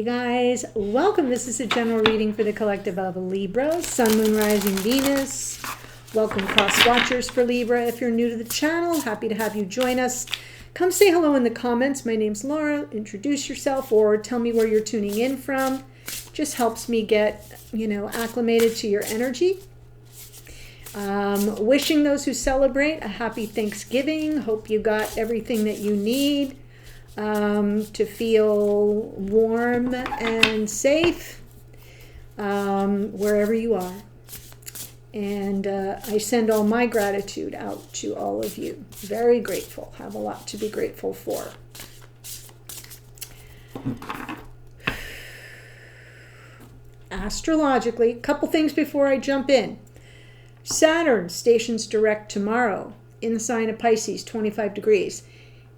guys, welcome. This is a general reading for the collective of Libra, Sun, Moon, Rising, Venus. Welcome cross watchers for Libra. If you're new to the channel, happy to have you join us. Come say hello in the comments. My name's Laura. Introduce yourself or tell me where you're tuning in from. Just helps me get, acclimated to your energy. Wishing those who celebrate a happy Thanksgiving. Hope you got everything that you need to feel warm and safe wherever you are. And I send all my gratitude out to all of you. Very grateful. Have a lot to be grateful for. Astrologically, a couple things before I jump in. Saturn stations direct tomorrow in the sign of Pisces, 25 degrees.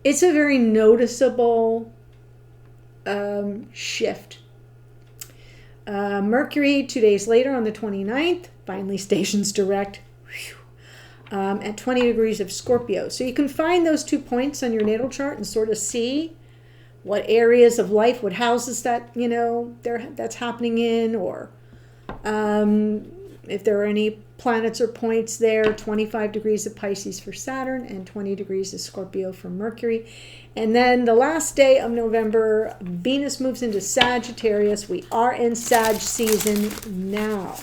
It's a very noticeable shift. Mercury, 2 days later on the 29th, finally stations direct at 20 degrees of Scorpio. So you can find those 2 points on your natal chart and sort of see what areas of life, what houses that, that's happening in, or if there are any planets or points there. 25 degrees of Pisces for Saturn and 20 degrees of Scorpio for Mercury. And then the last day of November, Venus moves into Sagittarius. We are in Sag season now.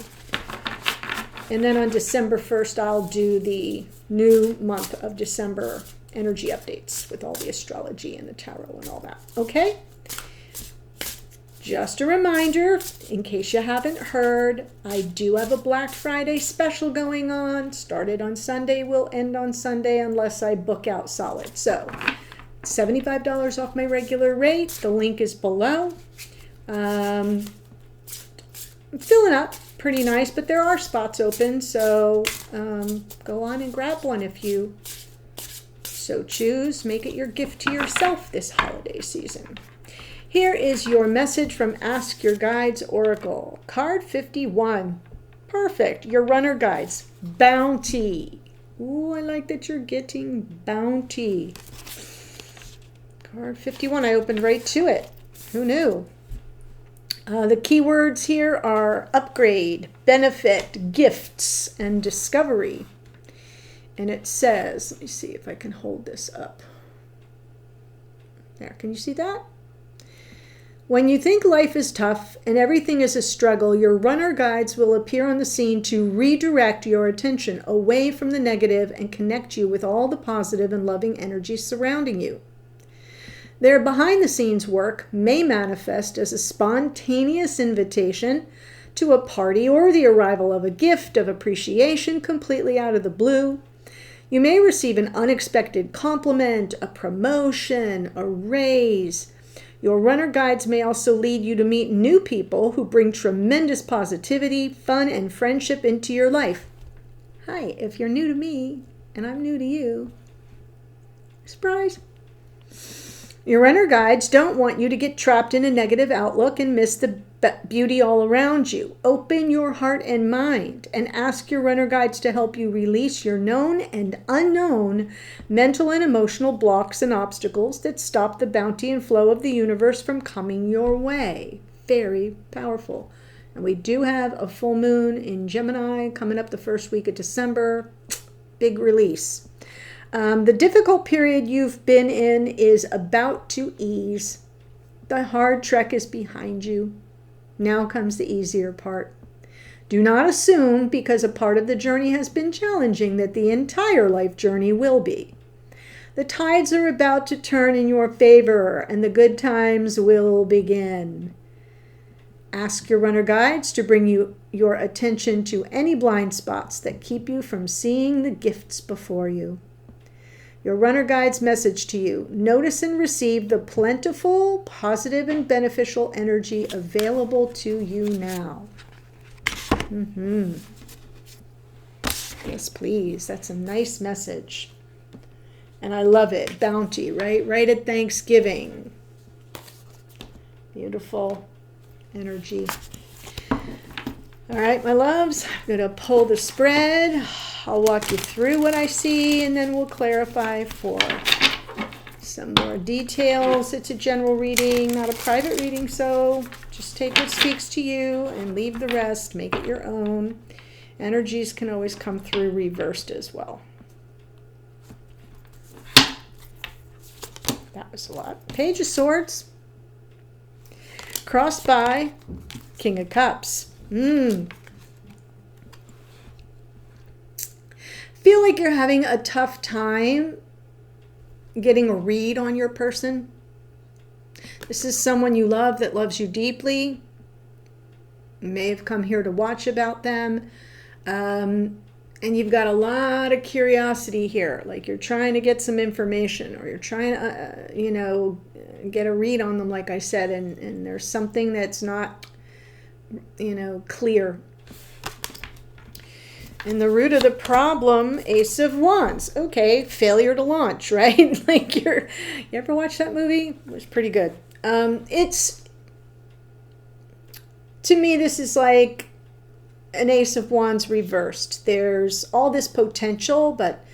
And then on December 1st, I'll do the new month of December energy updates with all the astrology and the tarot and all that. Okay? Just a reminder, in case you haven't heard, I do have a Black Friday special going on. Started on Sunday, will end on Sunday unless I book out solid. So, $75 off my regular rate. The link is below. I'm filling up pretty nice, but there are spots open. So, go on and grab one if you so choose. Make it your gift to yourself this holiday season. Here is your message from Ask Your Guides Oracle. Card 51. Perfect. Your runner guides. Bounty. Ooh, I like that you're getting bounty. Card 51. I opened right to it. Who knew? The keywords here are upgrade, benefit, gifts, and discovery. And it says, let me see if I can hold this up. There, can you see that? When you think life is tough and everything is a struggle, your runner guides will appear on the scene to redirect your attention away from the negative and connect you with all the positive and loving energy surrounding you. Their behind-the-scenes work may manifest as a spontaneous invitation to a party or the arrival of a gift of appreciation completely out of the blue. You may receive an unexpected compliment, a promotion, a raise. Your runner guides may also lead you to meet new people who bring tremendous positivity, fun, and friendship into your life. Hi, if you're new to me and I'm new to you, surprise. Your runner guides don't want you to get trapped in a negative outlook and miss the beauty all around you. Open your heart and mind and ask your runner guides to help you release your known and unknown mental and emotional blocks and obstacles that stop the bounty and flow of the universe from coming your way. Very powerful. And we do have a full moon in Gemini coming up the first week of December. Big release. The difficult period you've been in is about to ease. The hard trek is behind you. Now comes the easier part. Do not assume because a part of the journey has been challenging that the entire life journey will be. The tides are about to turn in your favor and the good times will begin. Ask your runner guides to bring your attention to any blind spots that keep you from seeing the gifts before you. Your runner guide's message to you: notice and receive the plentiful, positive, and beneficial energy available to you now. Yes, please. That's a nice message. And I love it. Bounty, right? Right at Thanksgiving. Beautiful energy. All right, my loves. I'm going to pull the spread. I'll walk you through what I see, and then we'll clarify for Some more details. It's a general reading, not a private reading, so just take what speaks to you and leave the rest. Make it your own. Energies can always come through reversed as well. That was a lot. Page of Swords. Crossed by King of Cups. Feel like you're having a tough time getting a read on your person. This is someone you love that loves you deeply. You may have come here to watch about them. And you've got a lot of curiosity here. Like you're trying to get some information, or you're trying to, get a read on them, like I said, and there's something that's not, clear. And the root of the problem, Ace of Wands. Okay, failure to launch, right? Like you ever watch that movie? It was pretty good. To me, this is like an Ace of Wands reversed. There's all this potential, but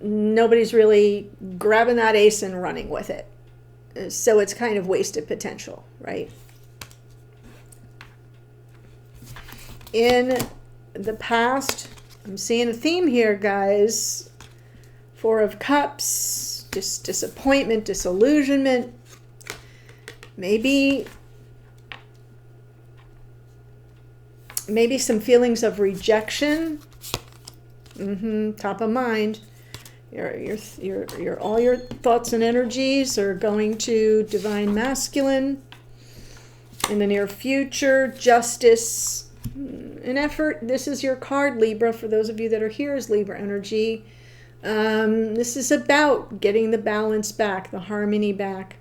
nobody's really grabbing that ace and running with it. So it's kind of wasted potential, right? In the past, I'm seeing a theme here, guys. Four of Cups, just disappointment, disillusionment. Maybe some feelings of rejection. Top of mind. Your all your thoughts and energies are going to Divine Masculine. In the near future, Justice. An effort. This is your card, Libra. For those of you that are here, is Libra energy. This is about getting the balance back, the harmony back.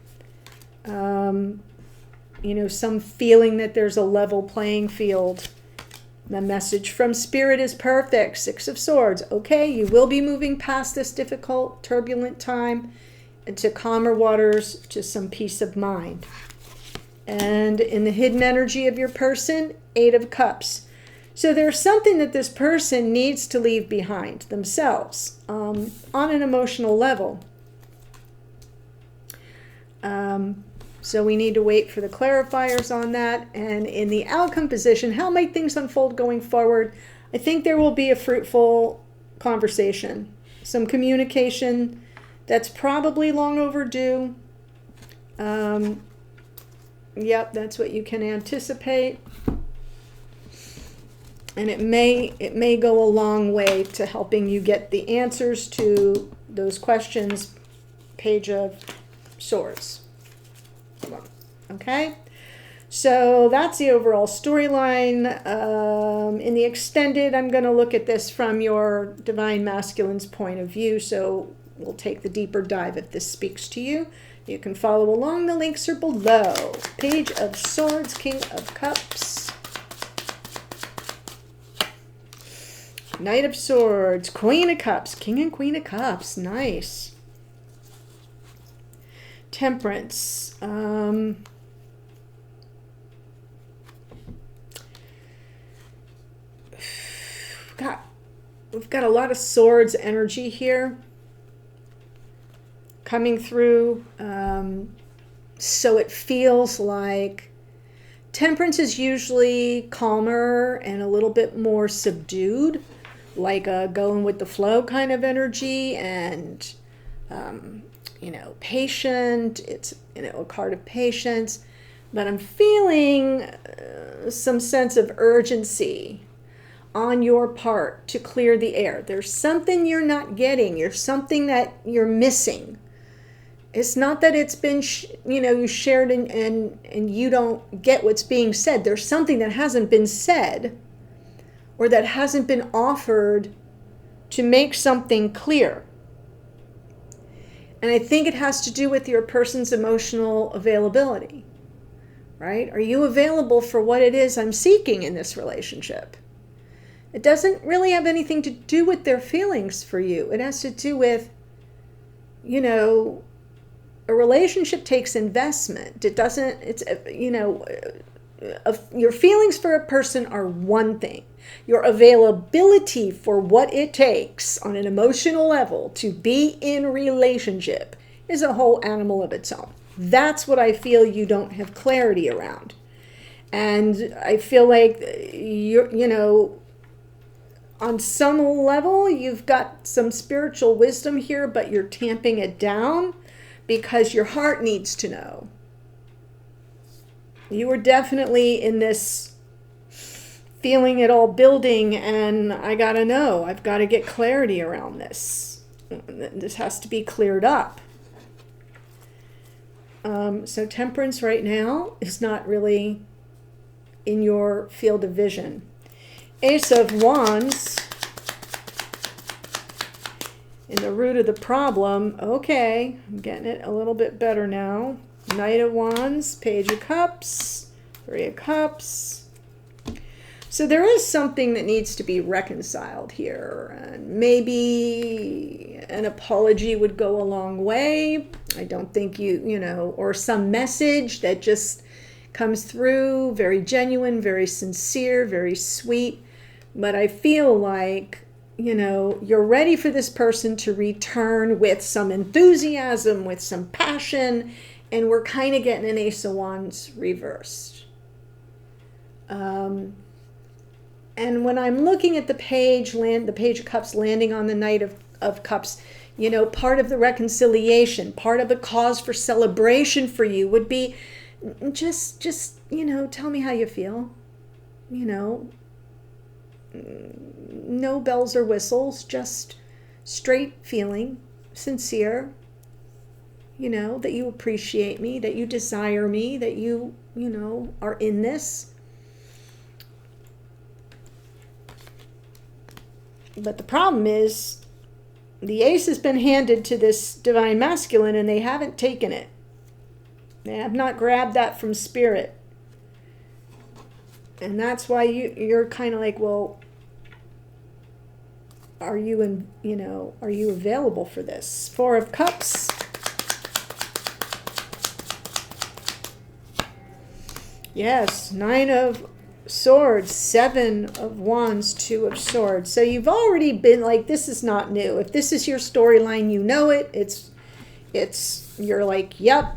Some feeling that there's a level playing field. The message from Spirit is perfect. Six of Swords. Okay, you will be moving past this difficult, turbulent time into calmer waters, to some peace of mind. And in the hidden energy of your person, Eight of Cups. So there's something that this person needs to leave behind themselves on an emotional level. So we need to wait for the clarifiers on that. And in the outcome position, how might things unfold going forward? I think there will be a fruitful conversation, some communication that's probably long overdue. Yep, that's what you can anticipate. And it may go a long way to helping you get the answers to those questions. Page of Swords. Okay, so that's the overall storyline. In the extended, I'm going to look at this from your Divine Masculine's point of view, so we'll take the deeper dive if this speaks to you. You can follow along. The links are below. Page of Swords, King of Cups, Knight of Swords, Queen of Cups, King and Queen of Cups. Nice. Temperance. We've got a lot of swords energy here coming through. So it feels like Temperance is usually calmer and a little bit more subdued, like a going with the flow kind of energy, and patient. It's a card of patience, but I'm feeling some sense of urgency on your part to clear the air. There's something you're not getting. There's something that you're missing. It's not that it's been, you shared and you don't get what's being said. There's something that hasn't been said or that hasn't been offered to make something clear. And I think it has to do with your person's emotional availability, right? Are you available for what it is I'm seeking in this relationship? It doesn't really have anything to do with their feelings for you. It has to do with, a relationship takes investment. It doesn't, your feelings for a person are one thing. Your availability for what it takes on an emotional level to be in relationship is a whole animal of its own. That's what I feel you don't have clarity around. And I feel like on some level, you've got some spiritual wisdom here, but you're tamping it down because your heart needs to know. You were definitely in this feeling it all building, and I gotta know. I've got to get clarity around this. This has to be cleared up. So Temperance right now is not really in your field of vision. Ace of Wands, in the root of the problem. Okay, I'm getting it a little bit better now. Knight of Wands, Page of Cups, Three of Cups. So there is something that needs to be reconciled here. And maybe an apology would go a long way. I don't think or some message that just comes through, very genuine, very sincere, very sweet. But I feel like, you're ready for this person to return with some enthusiasm, with some passion, and we're kind of getting an Ace of Wands reversed. And when I'm looking at the Page of Cups landing on the Knight of Cups, part of the reconciliation, part of a cause for celebration for you would be just tell me how you feel. No bells or whistles, just straight feeling, sincere, that you appreciate me, that you desire me, that you are in this. But the problem is the ace has been handed to this divine masculine and they haven't taken it. They have not grabbed that from spirit. And that's why you're kind of like, well, are you available for this? Four of Cups. Yes, Nine of Swords, Seven of Wands, Two of Swords. So you've already been like, this is not new. If this is your storyline, you know it. You're like, yep.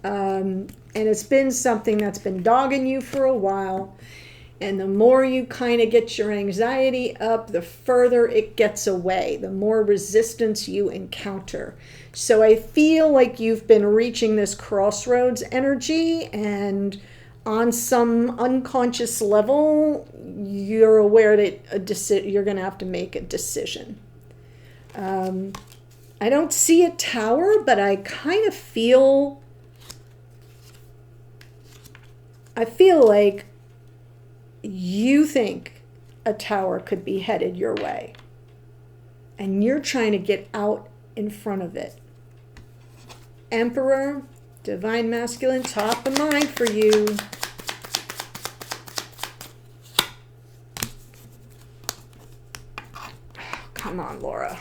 And it's been something that's been dogging you for a while. And the more you kind of get your anxiety up, the further it gets away, the more resistance you encounter. So I feel like you've been reaching this crossroads energy, and on some unconscious level, you're aware that you're going to have to make a decision. I don't see a tower, but I kind of feel like you think a tower could be headed your way, and you're trying to get out in front of it. Emperor, divine masculine, top of mind for you. Come on, Laura.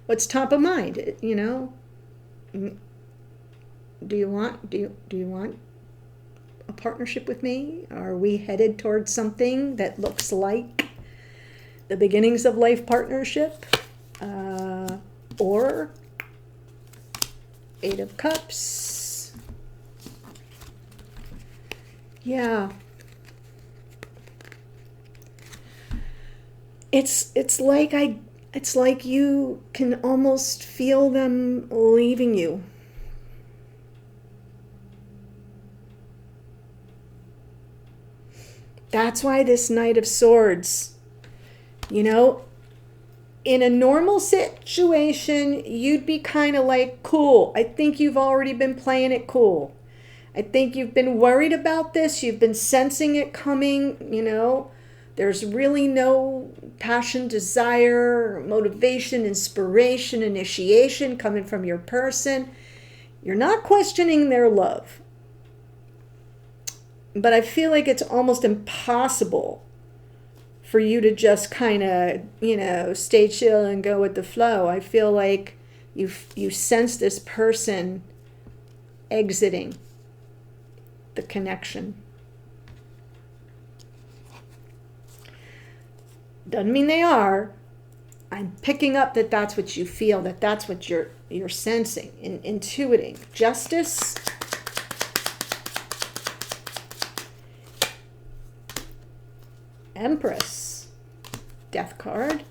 What's top of mind? Do you want a partnership with me? Are we headed towards something that looks like the beginnings of life partnership? Or Eight of Cups. Yeah. It's like you can almost feel them leaving you. That's why this Knight of Swords, in a normal situation, you'd be kind of like, cool. I think you've already been playing it cool. I think you've been worried about this. You've been sensing it coming, There's really no passion, desire, motivation, inspiration, initiation coming from your person. You're not questioning their love. But I feel like it's almost impossible for you to just kind of, stay chill and go with the flow. I feel like You sense this person exiting the connection. Doesn't mean they are. I'm picking up that that's what you feel, that that's what you're sensing, intuiting. Justice. Empress. Death card.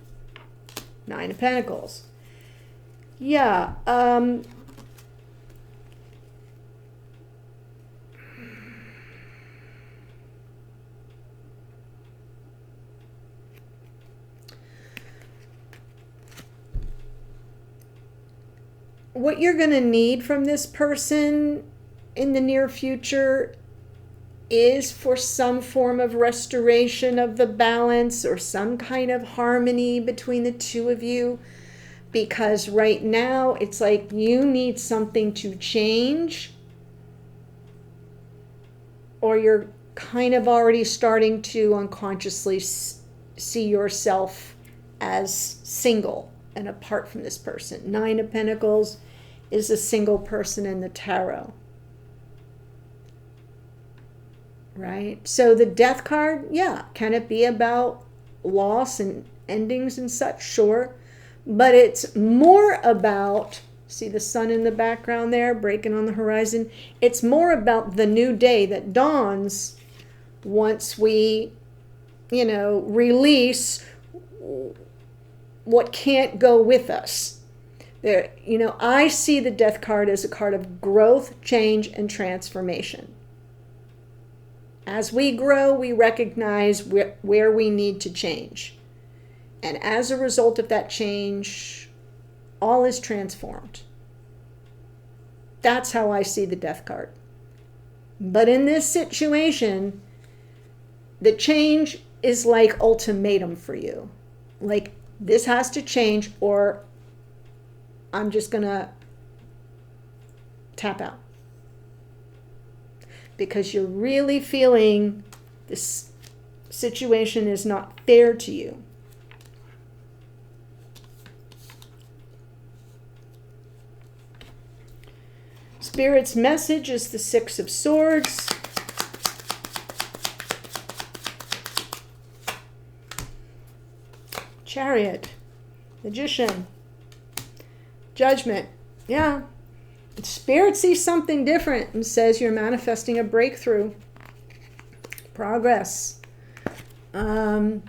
Nine of Pentacles. Yeah. What you're going to need from this person in the near future is for some form of restoration of the balance or some kind of harmony between the two of you. Because right now it's like you need something to change, or you're kind of already starting to unconsciously see yourself as single and apart from this person. Nine of Pentacles is a single person in the tarot. Right? So the Death card, yeah, can it be about loss and endings and such? Sure. But it's more about, see the sun in the background there, breaking on the horizon. It's more about the new day that dawns once we, release what can't go with us. There, I see the Death card as a card of growth, change, and transformation. As we grow, we recognize where we need to change. And as a result of that change, all is transformed. That's how I see the Death card. But in this situation, the change is like ultimatum for you. Like, this has to change or I'm just going to tap out. Because you're really feeling this situation is not fair to you. Spirit's message is the Six of Swords. Chariot. Magician. Judgment. Yeah. Spirit sees something different and says you're manifesting a breakthrough. Progress. Getting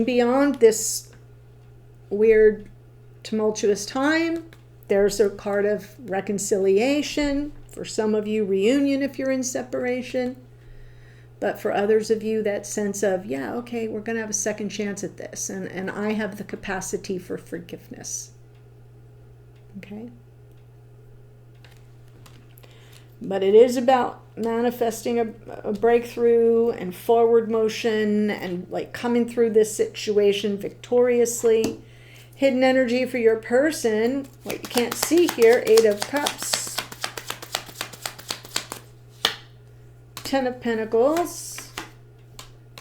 beyond this weird, tumultuous time. There's a card of reconciliation. For some of you, reunion if you're in separation. But for others of you, that sense of, yeah, okay, we're going to have a second chance at this. And I have the capacity for forgiveness. Okay? But it is about manifesting a breakthrough and forward motion and like coming through this situation victoriously. Hidden energy for your person, what you can't see here, Eight of Cups. Ten of Pentacles.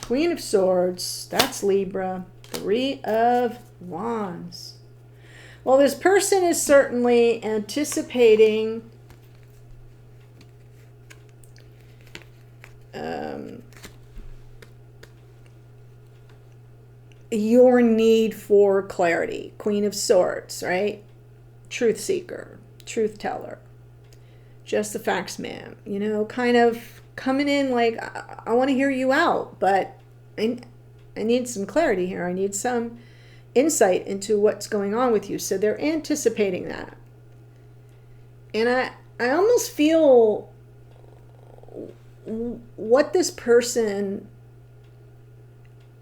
Queen of Swords, that's Libra. Three of Wands. Well, this person is certainly anticipating your need for clarity. Queen of Swords, right? Truth seeker, truth teller, just the facts man, kind of coming in like, I want to hear you out, but I need some clarity here. I need some insight into what's going on with you. So they're anticipating that. And I almost feel what this person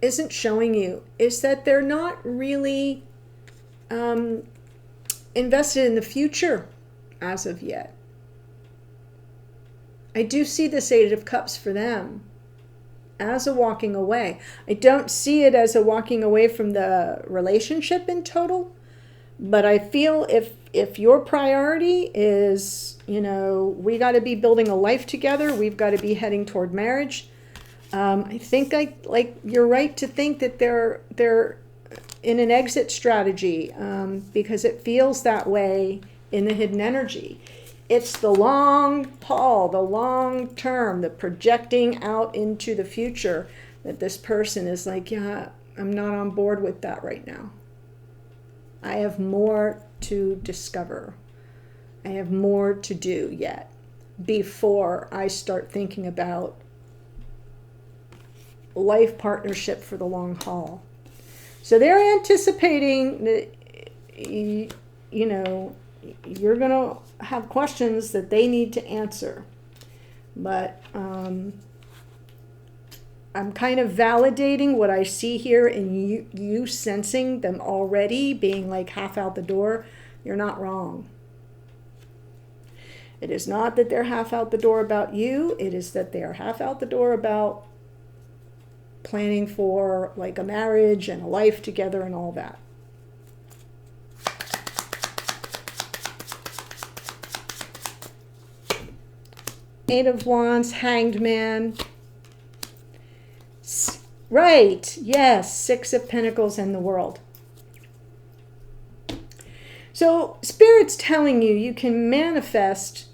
isn't showing you is that they're not really invested in the future as of yet. I do see this Eight of Cups for them as a walking away. I don't see it as a walking away from the relationship in total, but I feel if your priority is, we got to be building a life together, we've got to be heading toward marriage, I think you're right to think that they're in an exit strategy because it feels that way in the hidden energy. It's the long haul, the long term, the projecting out into the future that this person is like, yeah, I'm not on board with that right now. I have more to discover. I have more to do yet before I start thinking about life partnership for the long haul. So they're anticipating that, you know, you're going to have questions that they need to answer. But I'm kind of validating what I see here in you sensing them already being like half out the door. You're not wrong. It is not that they're half out the door about you. It is that they are half out the door about planning for like a marriage and a life together and all that. Eight of Wands, Hanged Man. Right, yes, Six of Pentacles and the World. So Spirit's telling you you can manifest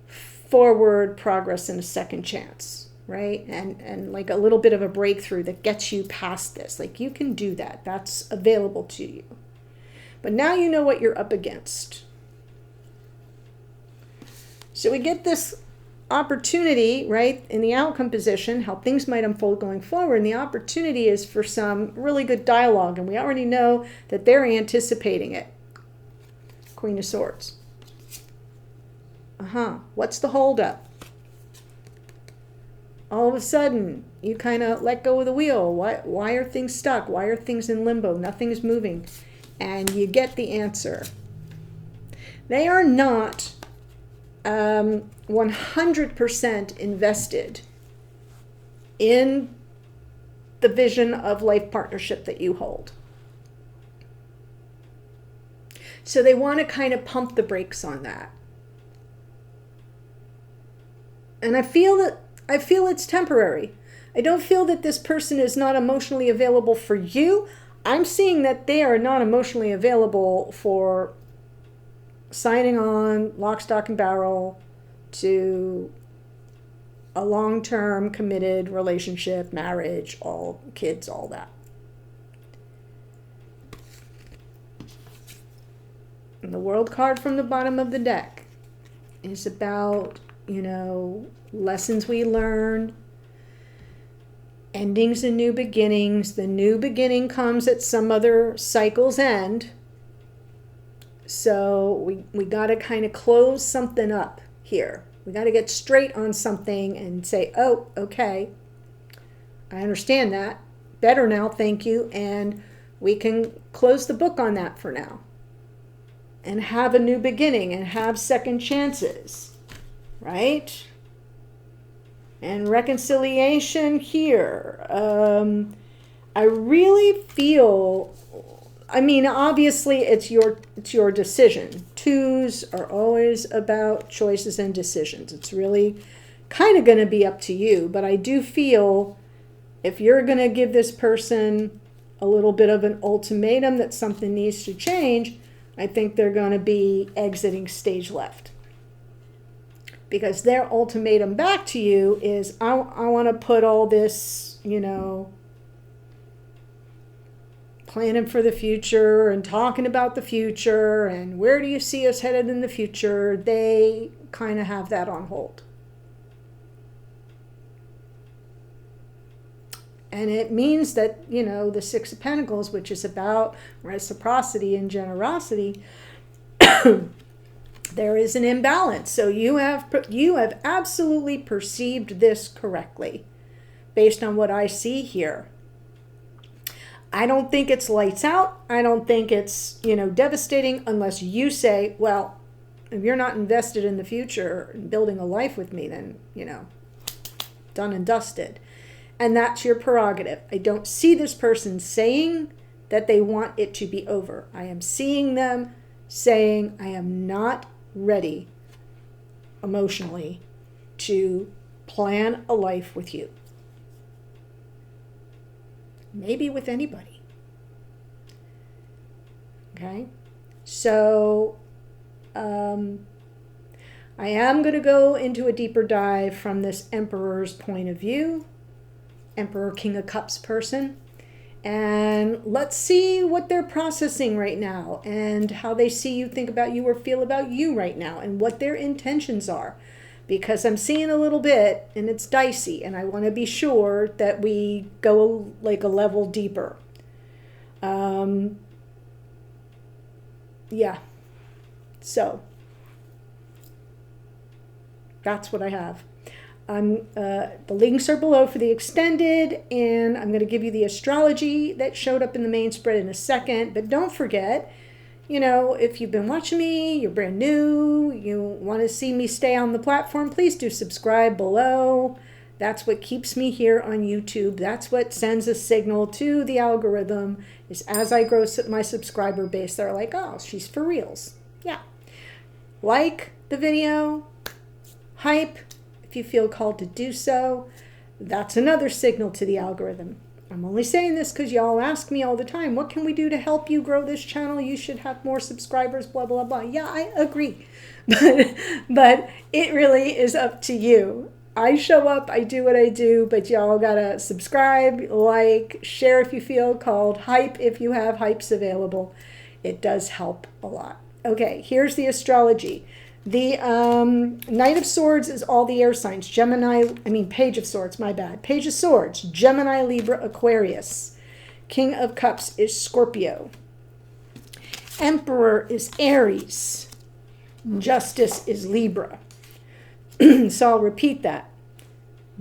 forward progress and a second chance, right? And like a little bit of a breakthrough that gets you past this. Like you can do that. That's available to you. But now you know what you're up against. So we get this opportunity, right, in the outcome position, how things might unfold going forward. And the opportunity is for some really good dialogue. And we already know that they're anticipating it. Queen of Swords. What's the holdup? All of a sudden, you kind of let go of the wheel. Why are things stuck? Why are things in limbo? Nothing's moving. And you get the answer. They are not 100% invested in the vision of life partnership that you hold. So they want to kind of pump the brakes on that. And I feel it's temporary. I don't feel that this person is not emotionally available for you. I'm seeing that they are not emotionally available for signing on lock, stock, and barrel to a long-term committed relationship, marriage, all kids, all that. And the World card from the bottom of the deck is about, you know, lessons we learn, endings and new beginnings. The new beginning comes at some other cycle's end. So we got to kind of close something up here. We got to get straight on something and say, oh, okay, I understand that. Better now, thank you. And we can close the book on that for now. And have a new beginning and have second chances, right? And reconciliation here. I really feel, I mean, obviously it's your decision. Twos are always about choices and decisions. It's really kind of going to be up to you. But I do feel if you're going to give this person a little bit of an ultimatum that something needs to change, I think they're going to be exiting stage left. Because their ultimatum back to you is, I want to put all this, you know, planning for the future and talking about the future and where do you see us headed in the future. They kind of have that on hold. And it means that, you know, the Six of Pentacles, which is about reciprocity and generosity, there is an imbalance. So you have absolutely perceived this correctly based on what I see here. I don't think it's lights out. I don't think it's, you know, devastating unless you say, well, if you're not invested in the future and building a life with me, then, you know, done and dusted. And that's your prerogative. I don't see this person saying that they want it to be over. I am seeing them saying, I am not ready emotionally to plan a life with you. Maybe with anybody. Okay, so I am going to go into a deeper dive from this Emperor's point of view, Emperor King of Cups person, and let's see what they're processing right now and how they see you, think about you, or feel about you right now, and what their intentions are. Because I'm seeing a little bit and it's dicey, and I want to be sure that we go like a level deeper. Yeah. So that's what I have. The links are below for the extended, and I'm going to give you the astrology that showed up in the main spread in a second. But don't forget, you know, if you've been watching me, you're brand new, you want to see me stay on the platform, please do subscribe below. That's what keeps me here on YouTube. That's what sends a signal to the algorithm, is as I grow my subscriber base, they're like, oh, she's for reals. Yeah. Like the video, hype if you feel called to do so. That's another signal to the algorithm. I'm only saying this because y'all ask me all the time, what can we do to help you grow this channel? You should have more subscribers, blah, blah, blah. Yeah, I agree. But it really is up to you. I show up, I do what I do, but y'all gotta subscribe, like, share if you feel called, hype if you have hypes available. It does help a lot. Okay, here's the astrology. The Knight of Swords is all the air signs. Page of Swords, my bad. Page of Swords, Gemini, Libra, Aquarius. King of Cups is Scorpio. Emperor is Aries. Justice is Libra. So I'll repeat that.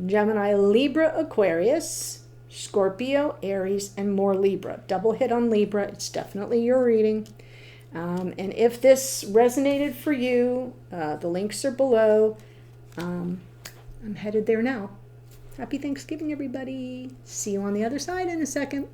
Gemini, Libra, Aquarius, Scorpio, Aries, and more Libra. Double hit on Libra. It's definitely your reading. And if this resonated for you, the links are below. I'm headed there now. Happy Thanksgiving, everybody. See you on the other side in a second.